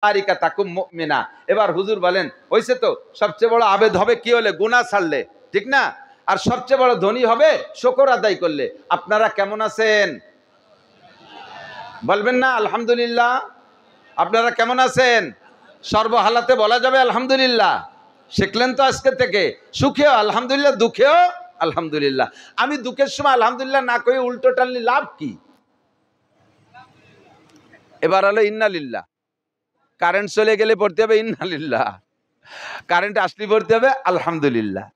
জারিকা তাকুম মুমিনা। এবার হুজুর বলেন হইছে তো, সবচেয়ে বড় আবেদ হবে কি হলে? গুনাহ ছাড়লে, ঠিক না? আর সবচেয়ে বড় ধনী হবে শুকর আদায় করলে। আপনারা কেমন আছেন? বলবেন না আলহামদুলিল্লাহ? আপনারা কেমন আছেন? সর্বহালাতে বলা যাবে আলহামদুলিল্লাহ। শিখলেন তো আজকে থেকে, সুখেও আলহামদুলিল্লাহ, দুঃখেও আলহামদুলিল্লাহ। আমি দুঃখের সময় আলহামদুলিল্লাহ না কই উল্টো টানলি লাভ কি? এবার হলো ইন্নালিল্লাহ। কারেন্ট চলে গেলে পড়তে হবে ইন্নালিল্লাহ, কারেন্ট আসলে পড়তে হবে আলহামদুলিল্লাহ।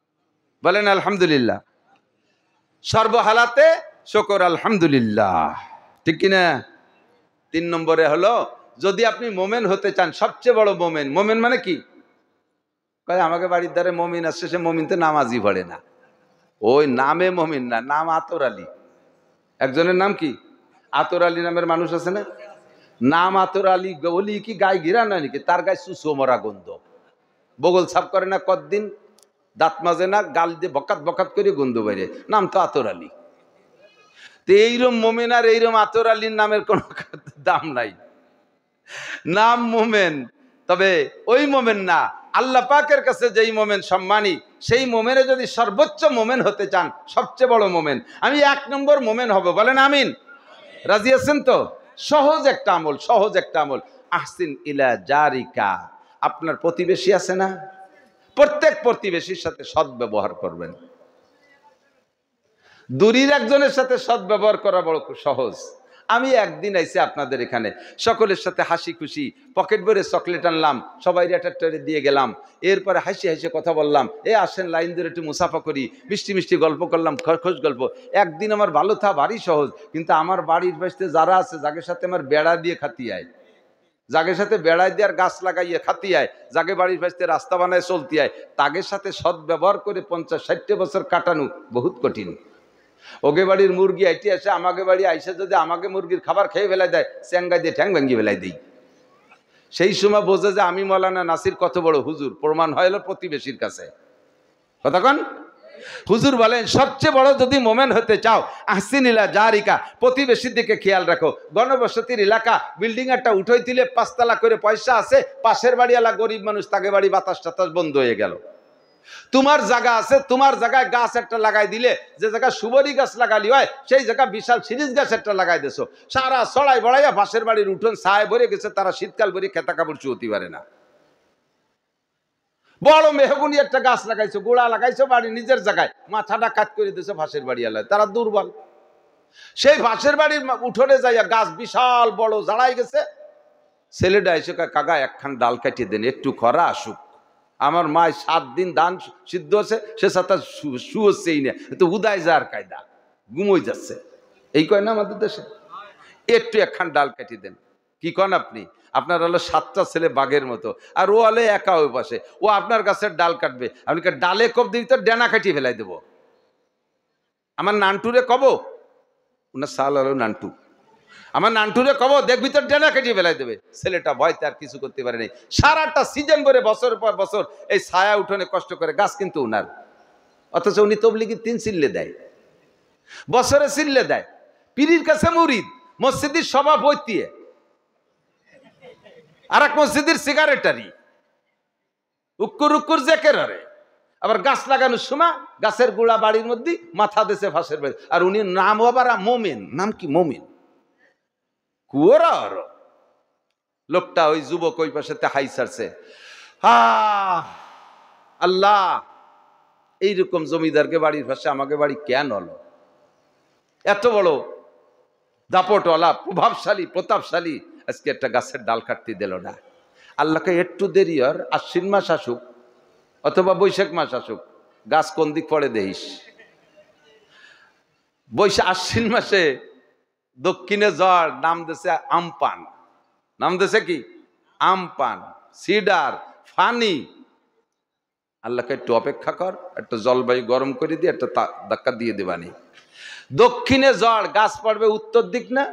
বলেন আলহামদুলিল্লাহ। সর্বহালাতে শুকর আলহামদুলিল্লাহ, ঠিক কিনা? 3 নম্বরে হলো, যদি আপনি মোমেন হতে চান, সবচেয়ে বড় মোমেন। মোমেন মানে কি? কয় আমাকে বাড়ির ধারে মমিন আসছে, সে মমিন তো নামাজই পড়ে না। ওই নামে মমিন না, নাম আতর আলী। একজনের নাম কি? আতর আলী নামের মানুষ আছে না? নাম আতর আলী বলি কি গায়ে ঘিরা নয় নাকি? তার গায়ে সুসো মরা গন্ধ, বগল সাফ করে না কতদিন, দাঁত মাজে না, গাল দিয়ে বকাত বকাত করে গন্ধ বাইরে, নাম তো আতর আলী। তো এইরম মোমেন আর এইরম আতর আলীর নামের কোনো দাম নাই। নাম মোমেন, তবে ওই মোমেন না। আল্লাহ পাকের কাছে যেই মোমেন সম্মানী, সেই মোমেনে যদি সর্বোচ্চ মোমেন হতে চান, সবচেয়ে বড় মোমেন, আমি 1 নম্বর মোমেন হব। বলেন আমিন। রাজি আছেন তো? সহজ একটা আমল, সহজ একটা আমল। আহসিন ইলা জারিকা। আপনার প্রতিবেশী আছে না? প্রত্যেক প্রতিবেশীর সাথে সৎ ব্যবহার করবেন। দূরের একজনের সাথে সৎ ব্যবহার করা বড় সহজ। আমি একদিন আইসি আপনাদের এখানে, সকলের সাথে হাসি খুশি, পকেট ভরে চকলেট আনলাম, সবাই একটা দিয়ে গেলাম। এরপরে হাসি হাসি কথা বললাম, আসেন লাইন ধরে একটু মুসাফা করি, মিষ্টি মিষ্টি গল্প করলাম, খোঁজ গল্প। একদিন আমার ভালো থা ভারী সহজ, কিন্তু আমার বাড়ির পাশে যারা আছে, যাদের সাথে আমার বেড়া দিয়ে খাতি আয়, যাদের সাথে বেড়ায় দেওয়ার গাছ লাগাইয়ে খাতি আয়, যাকে বাড়ির পাশে রাস্তা বানায় চলতি আয়, তাদের সাথে সৎ ব্যবহার করে 50-60 বছর কাটানো বহুত কঠিন। ওকে বাড়ির মুরগি আইটি আসে, আমাকে বাড়ি আইসে যদি আমাকে মুরগির খাবার খেয়ে ফেলাই দেয়, চ্যাঙ্গাই দিয়ে ঠ্যাং ভেঙ্গি ফেলাই দিই। সেই সময় বোঝে যে আমি মৌলানা নাসির কত বড় হুজুর। প্রমাণ হইল প্রতিবেশীর কাছে। কতক্ষণ? হুজুর বলেন সবচেয়ে বড় যদি মোমেন হতে চাও, আহসিন ইলা জারিকা, প্রতিবেশীর দিকে খেয়াল রাখো। গণবসতির এলাকা, বিল্ডিং একটা উঠে দিলে 5 তলা করে পয়সা আছে, পাশের বাড়িওয়ালা গরিব মানুষ, তাকে বাড়ি বাতাস টাতাস বন্ধ হয়ে গেল। তোমার জায়গা আছে, তোমার জায়গায় গাছ একটা লাগাই দিলে, যে জায়গায় সুবরি গাছ লাগালি হয়, সেই জায়গায় বিশাল সিরিজ গাছ একটা লাগাই দেছো। সারা ছড়াই বড়াইয়া পাশের বাড়ির উঠোন ছায় ভরে গেছে, তারা শীতকাল ভরে খেতা কাপড় চুতে পারে না। বড় মেহগুনি একটা গাছ লাগাইছো, গোড়া লাগাইছো বাড়ি নিজের জায়গায়, মাথাটা কাট করে দিয়েছো পাশের বাড়ি আলায়, তারা দুর্বল। সেই পাশের বাড়ির উঠোনে যাইয়া গাছ বিশাল বড় জাড়াই গেছে। ছেলেটা এসে কাকা একখান ডাল কাটিয়ে দেন, একটু খরা আসুক। আমার মায় 7 দিন ধান সিদ্ধ আছে, সে সাথে শুয়েছেই না, তো উদায় যার কায়দা, ঘুমোই যাচ্ছে। এই কয় না আমাদের দেশে, একটু একখান ডাল কাটিয়ে দেন। কি কন আপনি? আপনার হলো 7টা ছেলে বাঘের মতো, আর ও হলে একা ওই পাশে, ও আপনার গাছের ডাল কাটবে, আপনি ডালে কব দিবি তো ডেনা কাটিয়ে ফেলাই দেবো। আমার নান্টুরে কব, ওনার সাল হলো নান্টু, আমার নান্টুরে কব দেখবি তোর ডেনা কাটিয়ে ফেলাই দেবে। ছেলেটা ভয়তে আর কিছু করতে পারে নাই। সারাটা সিজন ভরে বছরের পর বছর এই ছায়া উঠোনে কষ্ট করে, গাছ কিন্তু উনার, অথচ উনি তবলিগি 3 সিল্লে দেয়, বছরে সিল্লে দেয়। পীরের কাছে মুরিদ, মসজিদের সভাপতি, আর এক মসজিদের সিগারেটারি, উক্কুর উক্কুর জেকেরারে। আবার গাছ লাগানোর সময় গাছের গোড়া বাড়ির মধ্যে, মাথা দেশে ফাঁসের বাড়ি। আর উনি নাম আবার মোমেন, নাম কি? মোমেন। লোকটা ওই যুবক ওই পাশে হাই ছাড়ছে, আল্লাহ এইরকম জমিদারকে বাড়ির পাশে আমাকে বাড়ি কেন হলো? এত বড় দাপটওয়ালা, প্রভাবশালী, প্রতাপশালী, আজকে একটা গাছের ডাল কাটতে দিল না। আল্লাহকে একটু দেরি আর আশ্বিন মাস আসুক অথবা বৈশাখ মাস আসুক, গাছ কোন দিক পড়ে দেখিস। আশ্বিন মাসে দক্ষিণে ঝড়, নাম দেশে আমপান, নাম দেশে কি? আমপান, সিডার, ফানি। আল্লাহকে একটু অপেক্ষা কর, একটা জলবায়ু গরম করে দিয়ে একটা ধাক্কা দিয়ে দেবানি। দক্ষিণে ঝড়, গাছ পড়বে উত্তর দিক না,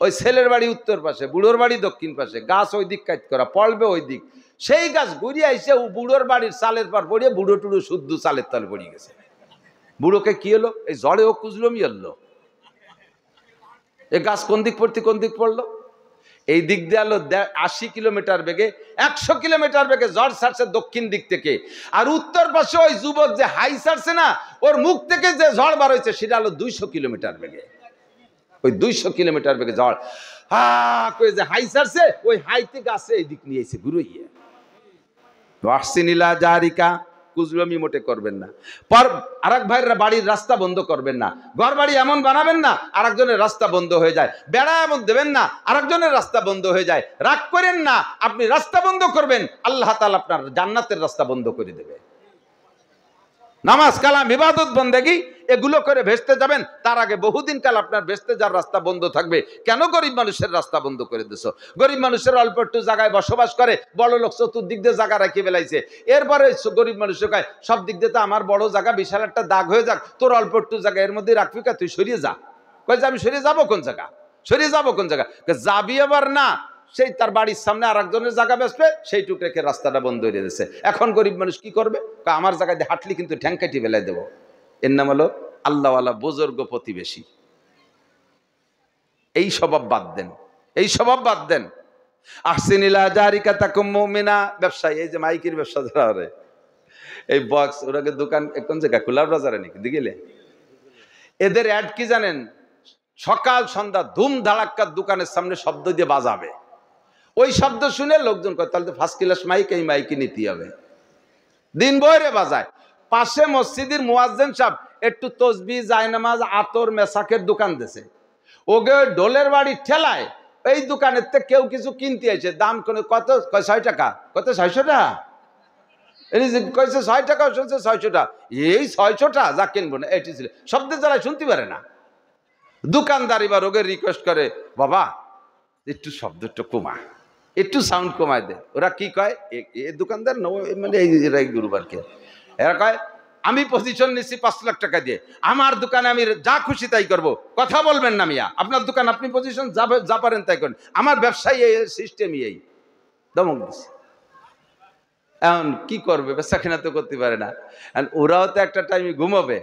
ওই ছেলের বাড়ি উত্তর পাশে, বুড়োর বাড়ি দক্ষিণ পাশে, গাছ ওই দিক কাজ করা, পড়বে ওই দিক। সেই গাছ ঘুরিয়ে আইসে বুড়োর বাড়ির চালের পর পড়িয়ে, বুড়ো টুড়ো শুদ্ধ চালের তলে পড়ে গেছে। বুড়োকে কি হলো? এই ঝড়ে ও কুজলমি হলো। এই গাছ কোন দিক পড়তে কোন দিক পড়লো? এই দিক দিয়ে হলো 80 কিলোমিটার বেগে, 100 কিলোমিটার বেগে ঝড় ছাড়ছে দক্ষিণ দিক থেকে। আর উত্তর পাশে ওই যুবক যে হাই ছাড়ছে না, ওর মুখ থেকে যে ঝড় বার হয়েছে সেটা হলো 200 কিলোমিটার বেগে। ওই 200 কিলোমিটার বেগে ঝড় হা করে যে হাই ছাড়ছে, ওই হাইতে গাছে এই দিক নিয়ে এসে ঘুরইয়ে ওয়াহসিনিলা জারিকা, কুজলমি মোটে করবেন না। পর আরেক ভাইয়ের বাড়ির রাস্তা বন্ধ করবেন না। ঘর বাড়ি এমন বানাবেন না আরেকজনের রাস্তা বন্ধ হয়ে যায়। বেড়া এমন দেবেন না আরেকজনের রাস্তা বন্ধ হয়ে যায়। রাগ করেন না, আপনি রাস্তা বন্ধ করবেন, আল্লাহ তাআলা আপনার জান্নাতের রাস্তা বন্ধ করে দেবে। নামাজ কালাম ইবাদত বন্দেগী এগুলো করে ভেস্তে যাবেন, তার আগে বহুদিন কাল আপনার ভেস্তে যাওয়ার রাস্তা বন্ধ থাকবে। কেন গরিব মানুষের রাস্তা বন্ধ করে দিছো? গরিব মানুষের অল্প একটু জায়গায় বসবাস করে, বড় লোক চতুর্দিক দিয়ে জায়গা রাখিয়ে বেলাইছে। এরপরে গরিব মানুষের কয় সব দিক দিয়ে তো আমার বড় জায়গা, বিশাল একটা দাগ হয়ে যাক, তোর অল্প একটু জায়গা এর মধ্যে রাখবি কা, তুই সরিয়ে যা। কয় যে আমি সরিয়ে যাবো কোন জায়গা, সরিয়ে যাবো কোন জায়গা? যাবি আবার না, সেই তার বাড়ির সামনে আরেকজনের জায়গা বেসবে, সেই টুকরেকে রাস্তাটা বন্ধ হয়ে দিয়েছে। এখন গরিব মানুষ কি করবে? আমার জায়গায় দিয়ে হাঁটলি কিন্তু ঠ্যাং কাটি বেলায় দেবো। এর নাম হলো আল্লাহওয়ালা বুজুর্গ প্রতিবেশী। এই স্বভাব বাদ দেন, এই স্বভাব বাদ দেন। আহসিনিলা জারিকা তাকুম মুমিনা। ব্যবসায়ী এই যে মাইকির ব্যবসা যারা করে, এই বক্স ওরাকে দোকান কোন জায়গায় খোলার বাজারে নাকি দিগেলে, এদের অ্যাড কি জানেন? সকাল সন্ধ্যা ধুম ধাড়াক্কার দোকানের সামনে শব্দ দিয়ে বাজাবে। ওই শব্দ শুনে লোকজন কয় তাহলে তো ফার্স্ট ক্লাস মাইক, এই মাইকে নিতে হবে। দিন বইরে বাজায়। পাশে মসজিদের মুয়াজ্জিন সাহেব একটু তসবিহ, জায়নামাজ, আতর, মেসাকের দোকান দিয়েছে। ওকে ঢোলের বাড়ি ঠেলায় এই দোকানের থেকে কেউ কিছু কিনতে আসে, দাম কত? 6 টাকা। কত? 600 টাকা। কয়েছে 6 টাকা, শুনছে 600 টাকা। এই 600 টাকা যা কিনবো না, এটি ছিল শব্দের জ্বালায় শুনতে পারে না। দোকানদার এবার ওকে রিকোয়েস্ট করে, বাবা একটু শব্দ একটু কমা, একটু সাউন্ড কমায় দে। ওরা কি কয়, এই দোকানদার মানে এই গুরুবারকে এরা কয় আমি পজিশন নিচ্ছি 5 লাখ টাকা দিয়ে, আমার দোকানে আমি যা খুশি তাই করব, কথা বলবেন না মিয়া, আপনার দোকান আপনি পজিশন যা পারেন তাই করেন, আমার ব্যবসায়ী এই সিস্টেমই এই। দমক দিচ্ছে। এখন কি করবে? বেচা কেনা তো করতে পারে না। ওরাও তো একটা টাইমে ঘুমাবে।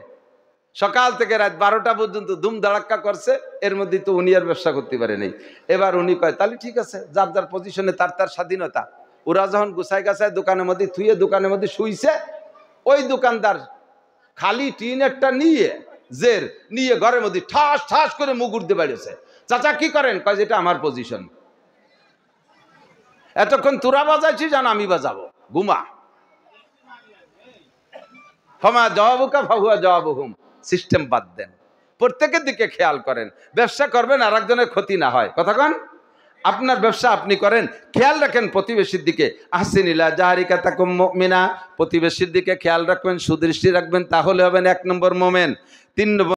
সকাল থেকে রাত 12টা পর্যন্ত ধুম ধাড়াক্কা করছে, এর মধ্যে তো উনি আর ব্যবসা করতে পারে নাই। এবার উনি কয় তাহলে ঠিক আছে, যার যার পজিশনে তার তার স্বাধীনতা। ওরা যখন গুছাই গাছায় দোকানের মধ্যে থুয়ে দোকানের মধ্যে শুইছে, ওই দোকানদার খালি টিন একটা নিয়ে ঘরের মধ্যে ঠাস ঠাস করে মুগুর দিয়ে বেড়েছে। চাচা কি করেন? কয় যেটা আমার পজিশন। এতক্ষণ তোরা বাজাইছি, জান আমি বাজাবো, ঘুমা। ফমা জবাবুকা ফাহুয়া জবাবুহুম। সিস্টেম বাদ দেন, প্রত্যেকের দিকে খেয়াল করেন। ব্যবসা করবেন আর একজনের ক্ষতি না হয়। কথা কন, আপনার ব্যবসা আপনি করেন, খেয়াল রাখেন প্রতিবেশীর দিকে। আহসিনিলা জারিকা তাকুম মুমিনা, প্রতিবেশীর দিকে খেয়াল রাখবেন, সুদৃষ্টি রাখবেন, তাহলে হবেন 1 নম্বর মোমেন। 3 নম্বর